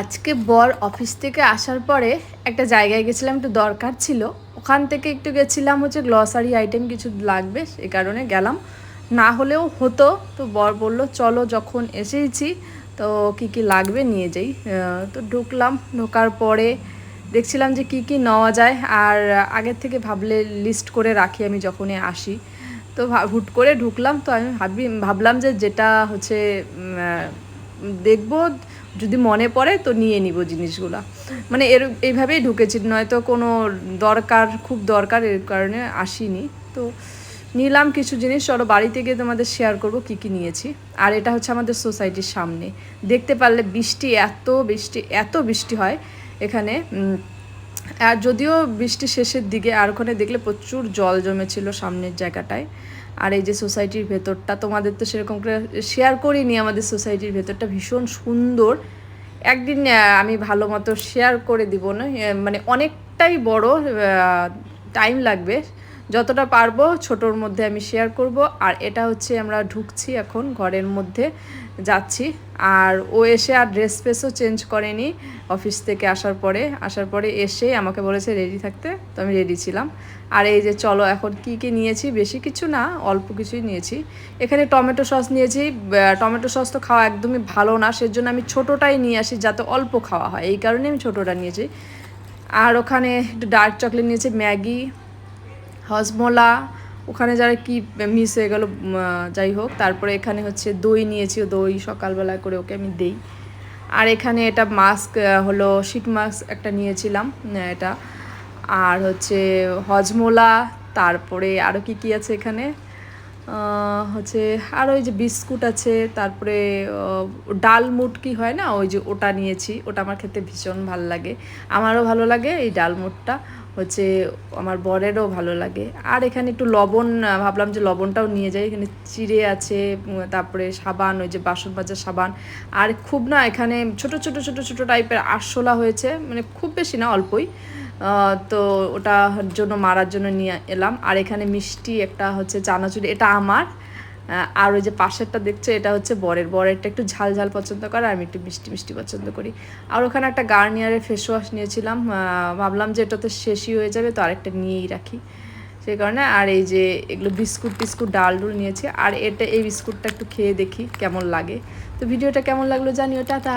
আজকে বর অফিস থেকে আসার পরে একটা জায়গায় গেছিলাম, একটু দরকার ছিল। ওখান থেকে একটু গেছিলাম, হচ্ছে গ্লসারি আইটেম কিছু লাগবে, এই কারণে গেলাম। না হলেও হতো, তো বর বলল চলো যখন এসেইছি তো কি কি লাগবে নিয়ে যাই। তো ঢুকলাম, ঢোকার পরে দেখছিলাম যে কি কি নেওয়া যায়, আর আগের থেকে ভাবলে লিস্ট করে রাখি আমি যখনই আসি। তো হুট করে ঢুকলাম, তো আমি ভাবলাম যে যেটা হচ্ছে দেখবো, যদি মনে পড়ে তো নিয়ে নিব জিনিসগুলো। মানে এইভাবেই ঢুকেছি, নয়তো কোনো খুব দরকার এর কারণে আসিনি। তো নিলাম কিছু জিনিস, চলো বাড়িতে গিয়ে তোমাদের শেয়ার করব কি কি নিয়েছি। আর এটা হচ্ছে আমাদের সোসাইটির সামনে, দেখতে পারলে এত বৃষ্টি হয় এখানে। আর যদিও বৃষ্টি শেষের দিকে, আর ওখানে দেখলে প্রচুর জল জমেছিল সামনের জায়গাটায়। আর এই যে সোসাইটির ভেতরটা তোমাদের তো সেরকম করে শেয়ার করিনি, আমাদের সোসাইটির ভেতরটা ভীষণ সুন্দর। একদিন আমি ভালো মতো শেয়ার করে দিব না, মানে অনেকটাই বড়, টাইম লাগবে। যতটা পারবো ছোটোর মধ্যে আমি শেয়ার করব। আর এটা হচ্ছে আমরা ঢুকছি এখন ঘরের মধ্যে, যাচ্ছি। আর ও এসে আর ড্রেস ফ্রেসও চেঞ্জ করেনি অফিস থেকে আসার পরে এসে আমাকে বলেছে রেডি থাকতে, তো আমি রেডি ছিলাম। আর এই যে চলো এখন কি কি নিয়েছি, বেশি কিছু না, অল্প কিছুই নিয়েছি। এখানে টমেটো সস নিয়েছি। টমেটো সস তো খাওয়া একদমই ভালো না, সেজন্য আমি ছোটোটাই নিয়ে আসি যাতে অল্প খাওয়া হয়, এই কারণে আমি ছোটোটা নিয়েছি। আর ওখানে একটু ডার্ক চকলেট নিয়েছি, ম্যাগি, হজমোলা, ওখানে যারা কি মিস হয়ে গেল, যাই হোক। তারপরে এখানে হচ্ছে দই নিয়েছি, দই সকালবেলা করে ওকে আমি দেই। আর এখানে এটা মাস্ক হলো, শীত মাস্ক একটা নিয়েছিলাম এটা। আর হচ্ছে হজমোলা, তারপরে আরও কি কি আছে এখানে, হচ্ছে আর ওই যে বিস্কুট আছে, তারপরে ডাল মুটকি হয় না, ওই যে ওটা নিয়েছি। ওটা আমার খেতে ভীষণ ভালো লাগে, আমারও ভালো লাগে এই ডাল মুটটা, হচ্ছে আমার বরেরও ভালো লাগে। আর এখানে একটু লবণ, ভাবলাম যে লবণটাও নিয়ে যাই। এখানে চিড়ে আছে, তারপরে সাবান, ওই যে বাসন মাজার সাবান। আর খুব না এখানে ছোট ছোট ছোট ছোট টাইপের আরশোলা হয়েছে, মানে খুব বেশি না, অল্পই। তো ওটার জন্য মারার জন্য নিয়ে এলাম। আর এখানে মিষ্টি একটা হচ্ছে চানাচুর, এটা আমার। আর ওই যে পাশেরটা দেখছো, এটা হচ্ছে বরেরটা একটু ঝাল ঝাল পছন্দ করে, আমি একটু মিষ্টি মিষ্টি পছন্দ করি। আর ওখানে একটা গার্নিয়ারের ফেস ওয়াশ নিয়েছিলাম, ভাবলাম যে এটা তো শেষই হয়ে যাবে, তো আরেকটা নিয়েই রাখি, সেই কারণে। আর এই যে এগুলো বিস্কুট ডাল নিয়েছি। আর এই বিস্কুটটা একটু খেয়ে দেখি কেমন লাগে। তো ভিডিওটা কেমন লাগলো জানিও, টাটা।